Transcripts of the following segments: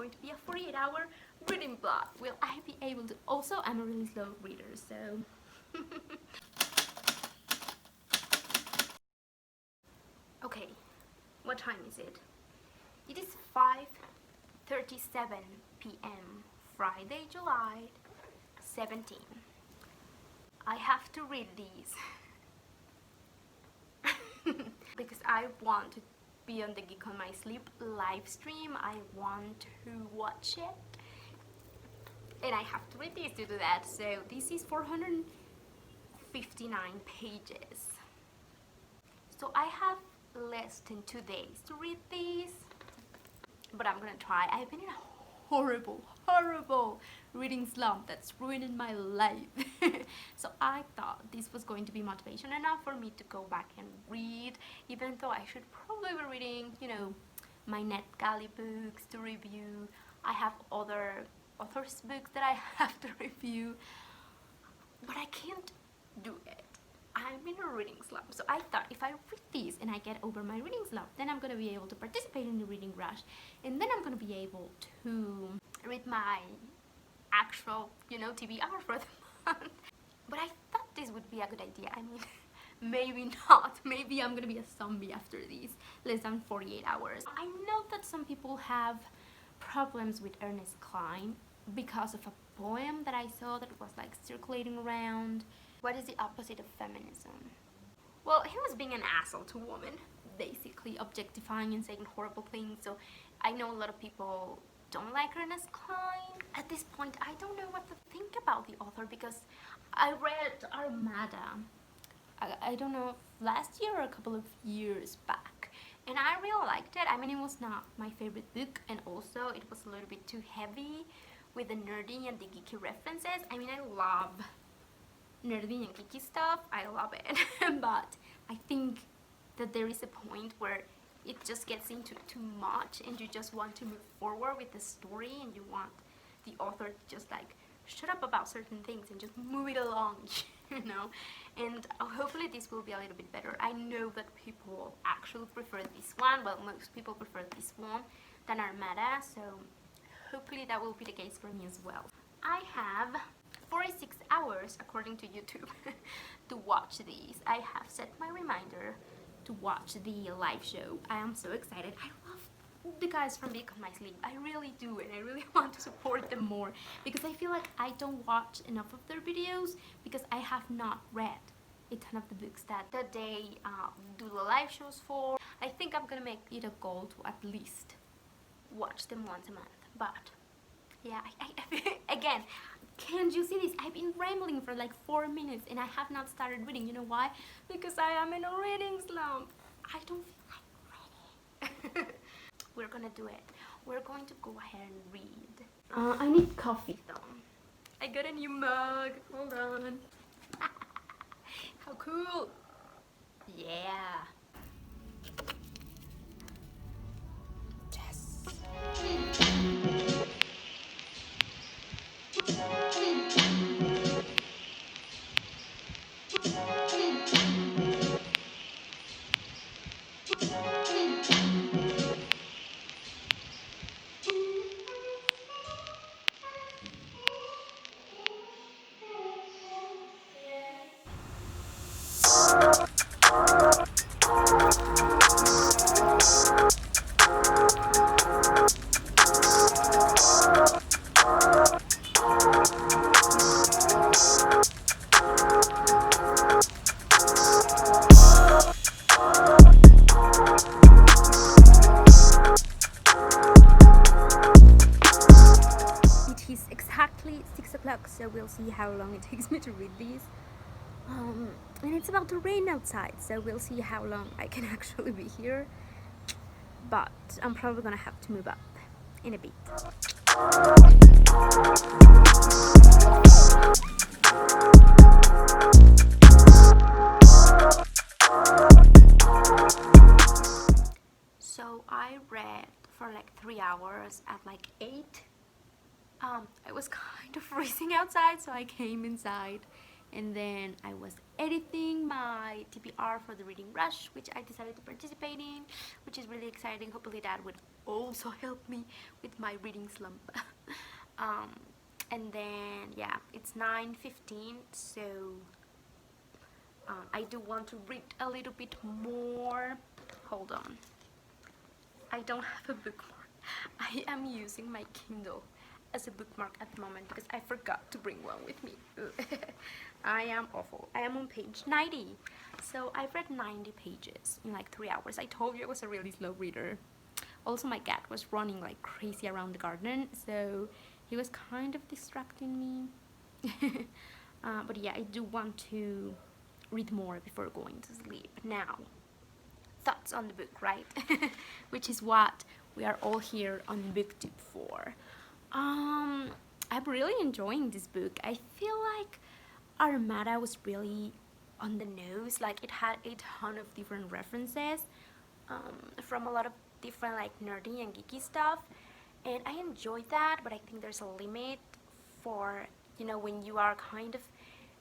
going to be a 48-hour reading vlog. Will I be able to? Also, I'm a really slow reader, so... Okay, what time is it? It is 5:37 p.m. Friday, July 17. I have to read these because I want to be on the Geek on My Sleep live stream. I want to watch it and I have to read these to do that. So this is 459 pages. So I have less than 2 days to read these, but I'm gonna try. I've been in a horrible reading slump that's ruining my life. So I thought this was going to be motivation enough for me to go back and read, even though I should probably be reading, you know, my NetGalley books to review. I have other authors' books that I have to review, but I can't do it. I'm in a reading slump, so I thought if I read these and I get over my reading slump, then I'm gonna be able to participate in the reading rush, and then I'm gonna be able to read my actual, you know, TBR for the month. But I thought this would be a good idea. I mean, maybe not. Maybe I'm gonna be a zombie after these less than 48 hours. I know that some people have problems with Ernest Cline because of a poem that I saw that was like circulating around. What is the opposite of feminism? Well, he was being an asshole to women, basically objectifying and saying horrible things. So I know a lot of people don't like Ernest Cline. At this point, I don't know what to think about the author because I read Armada, I don't know if last year or a couple of years back, and I really liked it. I mean, it was not my favorite book, and also it was a little bit too heavy with the nerdy and the geeky references. I mean, I love nerdy and geeky stuff, I love it. But I think that there is a point where it just gets into too much and you just want to move forward with the story and you want the author to just like shut up about certain things and just move it along, you know. And hopefully this will be a little bit better. I know that people actually prefer this one, well, most people prefer this one than Armada, so hopefully that will be the case for me as well. I have 46 hours according to YouTube to watch these. I have set my reminder to watch the live show. I am so excited. I love the guys from Geek on My Sleep. I really do, and I really want to support them more because I feel like I don't watch enough of their videos because I have not read a ton of the books that they do the live shows for. I think I'm gonna make it a goal to at least watch them once a month. But yeah, again, can't you see this? I've been rambling for like 4 minutes and I have not started reading. You know why? Because I am in a reading slump. I don't feel like reading. We're gonna do it. We're going to go ahead and read. I need coffee though. I got a new mug. Hold on. How cool. Yeah. Yes. It is exactly 6 o'clock, so we'll see how long it takes me to read these. And it's about to rain outside, so we'll see how long I can actually be here. But I'm probably gonna have to move up in a bit. So I read for like 3 hours at like 8. I was kind of freezing outside, so I came inside And then I was editing my TBR for the reading rush, which I decided to participate in, which is really exciting. Hopefully that would also help me with my reading slump. And then yeah, it's 9:15, so I do want to read a little bit more. Hold on, I don't have a bookmark. I am using my Kindle as a bookmark at the moment because I forgot to bring one with me. I am awful. I am on page 90. So I've read 90 pages in like 3 hours. I told you I was a really slow reader. Also, my cat was running like crazy around the garden, so he was kind of distracting me. But yeah, I do want to read more before going to sleep. Now, thoughts on the book, right? Which is what we are all here on BookTube for. I'm really enjoying this book. I feel like Armada was really on the nose. Like, it had a ton of different references from a lot of different like nerdy and geeky stuff, and I enjoyed that, but I think there's a limit for, you know, when you are kind of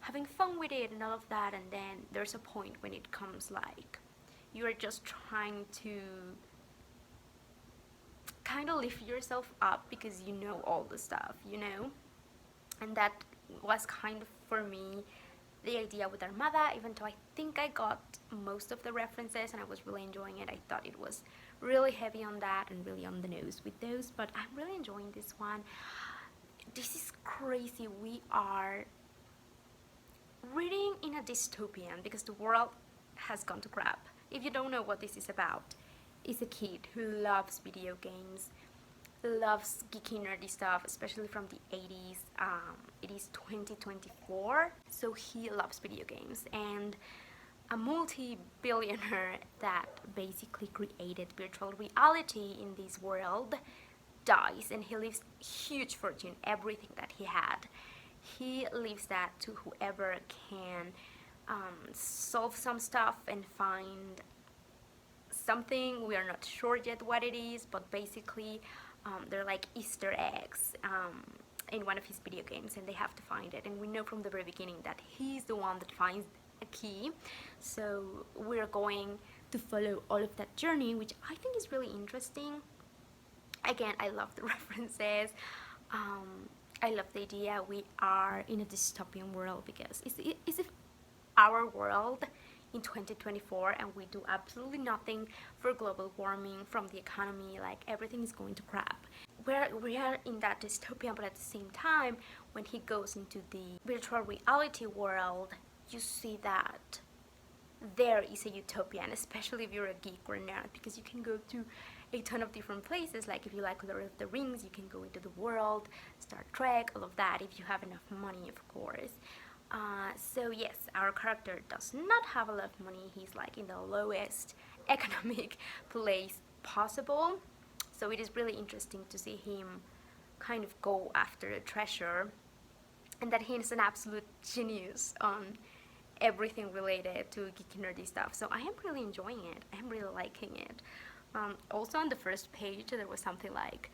having fun with it and all of that, and then there's a point when it comes like you are just trying to kind of lift yourself up because you know all the stuff, you know? And that was kind of, for me, the idea with Armada, even though I think I got most of the references and I was really enjoying it. I thought it was really heavy on that and really on the nose with those, but I'm really enjoying this one. This is crazy. We are reading in a dystopian because the world has gone to crap. If you don't know what this is about, it's a kid who loves video games, loves geeky nerdy stuff, especially from the 80s. It is 2024, so he loves video games, and a multi-billionaire that basically created virtual reality in this world dies, and he leaves huge fortune, everything that he had. He leaves that to whoever can solve some stuff and find something. We are not sure yet what it is, but basically they're like Easter eggs in one of his video games, and they have to find it. And we know from the very beginning that he's the one that finds a key, so we're going to follow all of that journey, which I think is really interesting. Again, I love the references. I love the idea we are in a dystopian world, because it's our world in 2024 and we do absolutely nothing for global warming, from the economy, like everything is going to crap. We are in that dystopia, but at the same time, when he goes into the virtual reality world, you see that there is a utopia, and especially if you're a geek or a nerd, because you can go to a ton of different places. Like if you like Lord of the Rings, you can go into the world, Star Trek, all of that, if you have enough money, of course. So yes, our character does not have a lot of money. He's like in the lowest economic place possible. So it is really interesting to see him kind of go after a treasure, and that he is an absolute genius on everything related to geeky nerdy stuff. So I am really enjoying it. I am really liking it. Also on the first page there was something like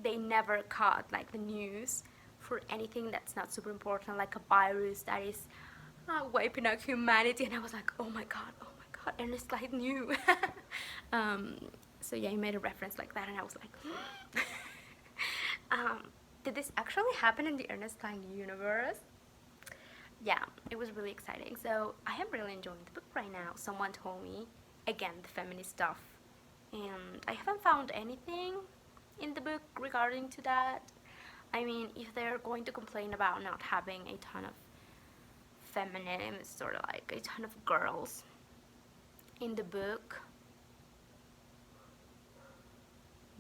they never caught like the news for anything that's not super important, like a virus that is wiping out humanity, and I was like, oh my god, Ernest Clyde knew. So yeah, he made a reference like that, and I was like, did this actually happen in the Ernest Clyde universe? Yeah, it was really exciting. So I am really enjoying the book right now. Someone told me, again, the feminist stuff, and I haven't found anything in the book regarding to that. I mean, if they're going to complain about not having a ton of feminists or like a ton of girls in the book,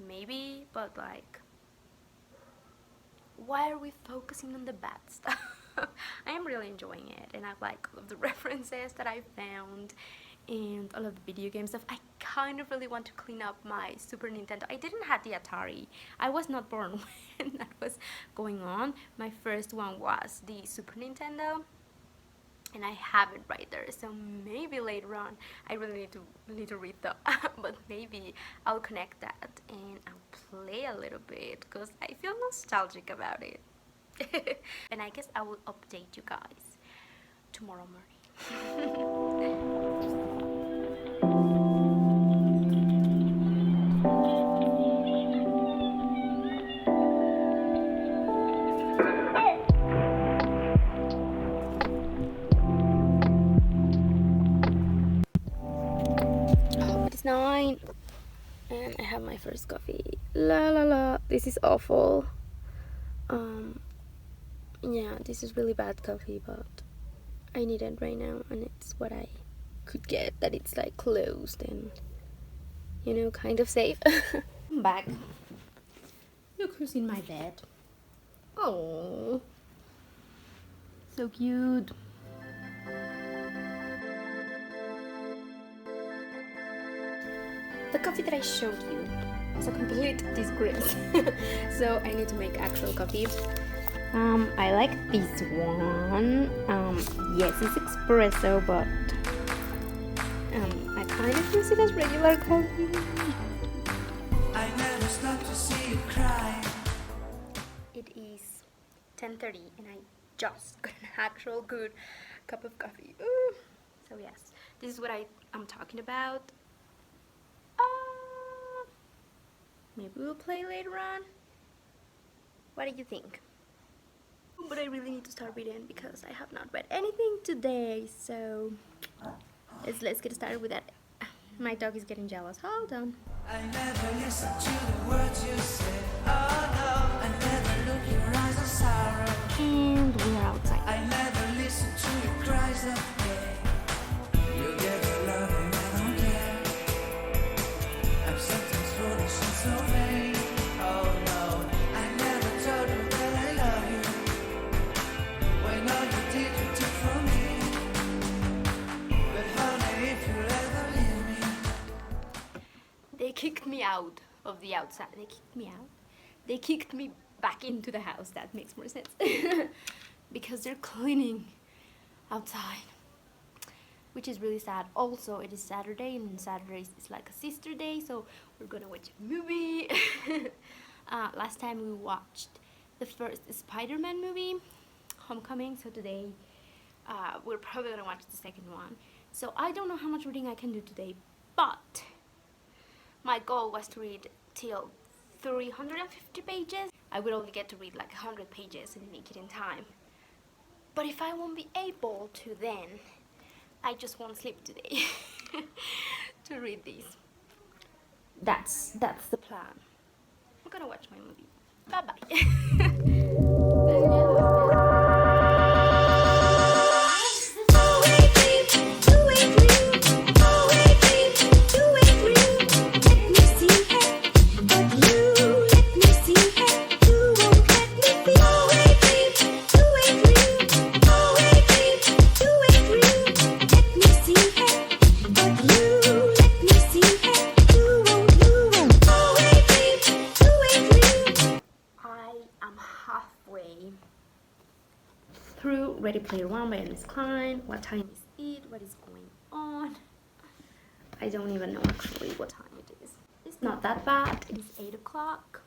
maybe, but like, why are we focusing on the bad stuff? I am really enjoying it, and I like all of the references that I found and all of the video game stuff. I kind of really want to clean up my Super Nintendo. I didn't have the Atari. I was not born when that was going on. My first one was the Super Nintendo, and I have it right there. So maybe later on, I really need to read that, but maybe I'll connect that and I'll play a little bit because I feel nostalgic about it. And I guess I will update you guys tomorrow morning. It's 9 and I have my first coffee. La la la, this is awful. Yeah, this is really bad coffee, but I need it right now, and it's what I could get, that it's like closed and, you know, kind of safe. I'm back. Look who's in my bed. Oh, so cute. The coffee that I showed you is a complete disgrace. So I need to make actual coffee. I like this one. Yes, it's espresso, but I kind of use it as regular coffee. I never stop to see you cry. It is 10:30 and I just got an actual good cup of coffee. Ooh. So yes, this is what I'm talking about. Maybe we'll play later on. What do you think? But I really need to start reading because I have not read anything today. So let's get started with that. My dog is getting jealous. Hold on. I never listen to the words you say. Oh no, I never look in your eyes of sorrow. And we are outside. I never listen to your cries of pain. You get the love and I don't care. I'm sometimes foolish and so vain. Oh no, I never told you that I love you. When all you did, you took from me. But honey, if you'll ever leave me. They kicked me out of the outside. They kicked me out. They kicked me back into the house. That makes more sense. Because they're cleaning outside, which is really sad. Also, it is Saturday, and Saturdays is like a sister day, so we're gonna watch a movie. Last time we watched the first Spider-Man movie, Homecoming, so today we're probably gonna watch the second one. So I don't know how much reading I can do today, but my goal was to read till 350 pages. I would only get to read like 100 pages and make it in time. But if I won't be able to, then I just won't sleep today to read these. That's the plan. I'm gonna watch my movie. Bye-bye. Through Ready Player One by Miss Klein. What time is it? What is going on? I don't even know actually what time it is. It's not that bad. It is 8 o'clock.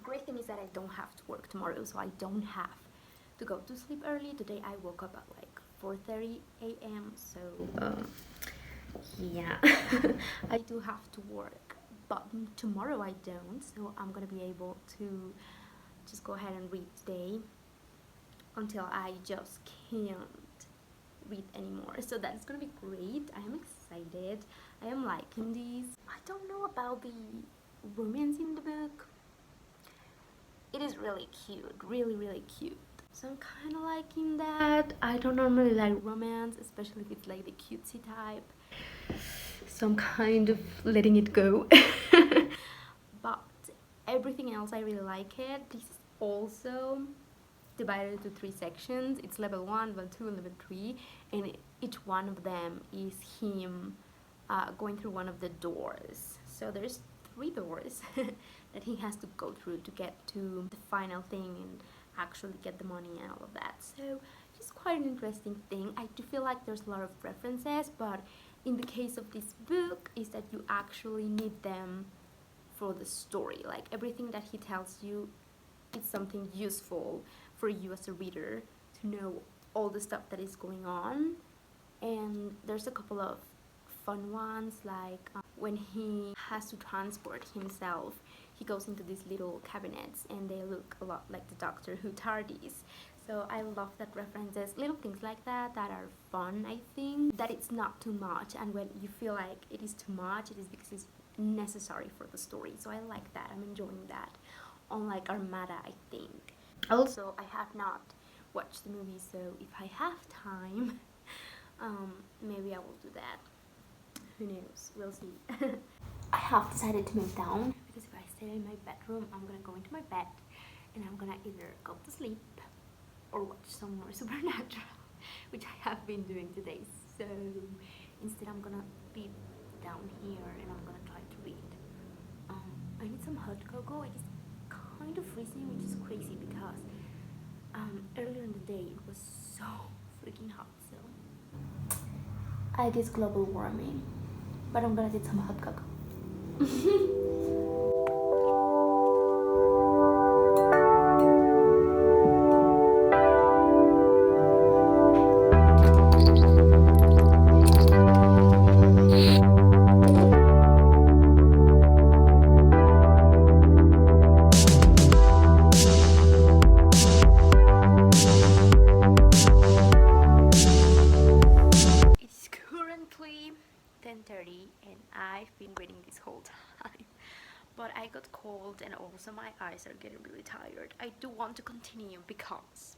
Great thing is that I don't have to work tomorrow, so I don't have to go to sleep early. Today I woke up at like 4:30 a.m. So yeah, I do have to work, but tomorrow I don't. So I'm gonna be able to just go ahead and read today until I just can't read anymore. So that's gonna be great. I am excited. I am liking these. I don't know about the romance in the book. It is really cute, really cute. So I'm kind of liking that. I don't normally like romance, especially if it's like the cutesy type. So I'm kind of letting it go. But everything else, I really like it. This is also divided into 3 sections. It's level 1, level 2, and level 3. And each one of them is him going through one of the doors. So there's 3 doors that he has to go through to get to the final thing and actually get the money and all of that. So it's quite an interesting thing. I do feel like there's a lot of references, but in the case of this book is that you actually need them for the story. Like everything that he tells you is something useful for you as a reader to know all the stuff that is going on. And there's a couple of fun ones, like when he has to transport himself, he goes into these little cabinets and they look a lot like the Doctor Who TARDIS. So I love that references, little things like that that are fun. I think that it's not too much, and when you feel like it is too much, it is because it's necessary for the story. So I like that, I'm enjoying that. Unlike Armada, I think. Also, I have not watched the movie, so if I have time, maybe I will do that. Who knows? We'll see. I have decided to move down because if I stay in my bedroom, I'm gonna go into my bed and I'm gonna either go to sleep or watch some more Supernatural, which I have been doing today. So instead, I'm gonna be down here and I'm gonna try to read. I need some hot cocoa. It is kind of freezing, which is crazy because earlier in the day it was so freaking hot. So I guess global warming, but I'm gonna get some hot cocoa. It's currently 10:30 and I've been reading this whole time, but I got cold and also my eyes are getting really tired. I do want to continue because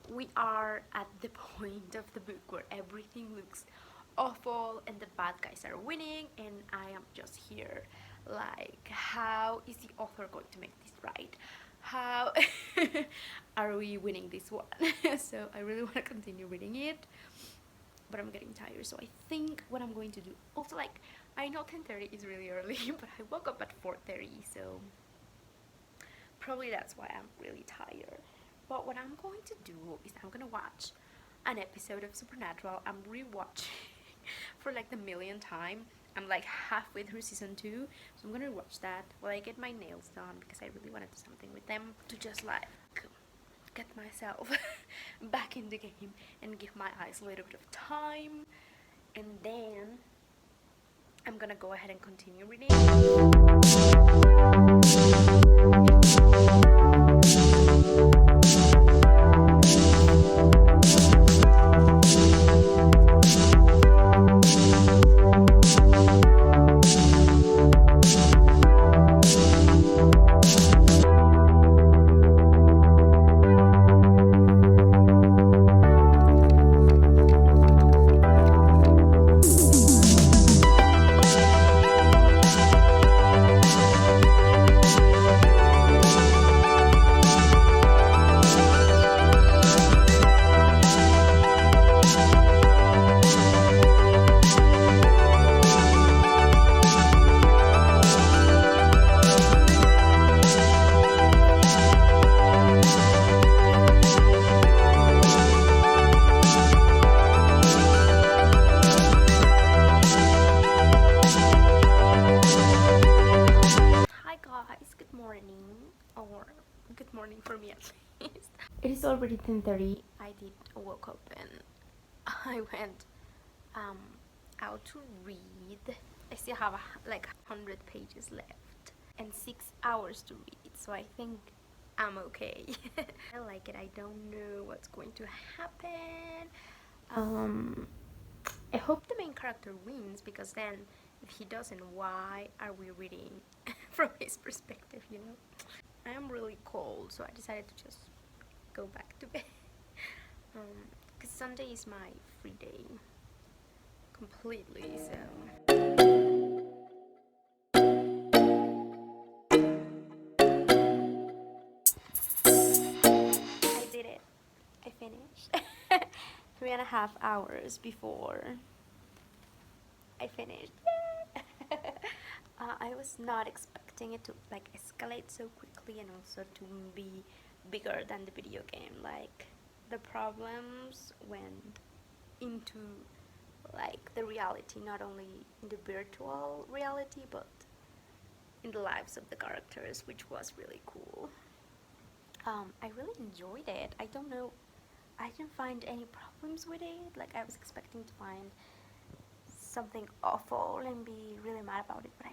we are at the point of the book where everything looks awful and the bad guys are winning, and I am just here like, how is the author going to make this right? How are we winning this one? So I really want to continue reading it, but I'm getting tired. So I think what I'm going to do, also, like, I know 10:30 is really early, but I woke up at 4:30, so probably that's why I'm really tired. But what I'm going to do is I'm gonna watch an episode of Supernatural. I'm rewatching for like the millionth time. I'm like halfway through season 2, so I'm gonna watch that while I get my nails done because I really want to do something with them to just like get myself back in the game and give my eyes a little bit of time, and then I'm gonna go ahead and continue reading. Good morning for me at least. It is already 10:30. I did woke up and I went out to read. I still have like 100 pages left and 6 hours to read, so I think I'm okay. I like it. I don't know what's going to happen. I hope the main character wins, because then if he doesn't, why are we reading from his perspective, you know? I am really cold, so I decided to just go back to bed. Because Sunday is my free day completely, so I did it. I finished. 3.5 hours before I finished. I was not expecting it to like escalate so quickly and also to be bigger than the video game. Like, the problems went into like the reality, not only in the virtual reality, but in the lives of the characters, which was really cool. I really enjoyed it. I don't know, I didn't find any problems with it. Like, I was expecting to find something awful and be really mad about it, but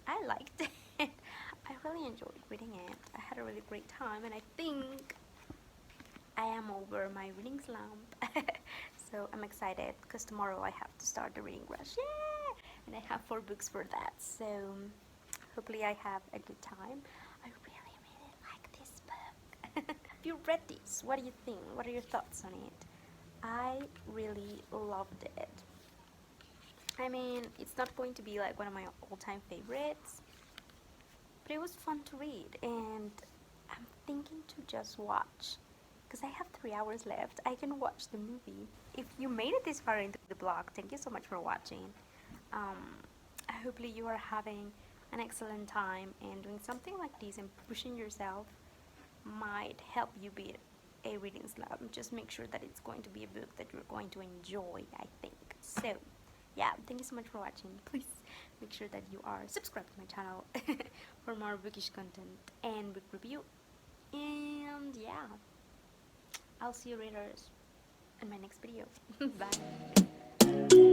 I liked it. I really enjoyed reading it. I had a really great time, and I think I am over my reading slump. So I'm excited because tomorrow I have to start the reading rush. Yeah! And I have 4 books for that. So hopefully I have a good time. I really, really like this book. Have you read this? What do you think? What are your thoughts on it? I really loved it. I mean, it's not going to be like one of my all-time favorites, but it was fun to read, and I'm thinking to just watch, because I have 3 hours left. I can watch the movie. If you made it this far into the blog, thank you so much for watching. Um, Hopefully you are having an excellent time, and doing something like this and pushing yourself might help you beat a reading slump. Just make sure that it's going to be a book that you're going to enjoy, I think. So, yeah, thank you so much for watching. Please make sure that you are subscribed to my channel for more bookish content and book review. And yeah, I'll see you readers in my next video. Bye.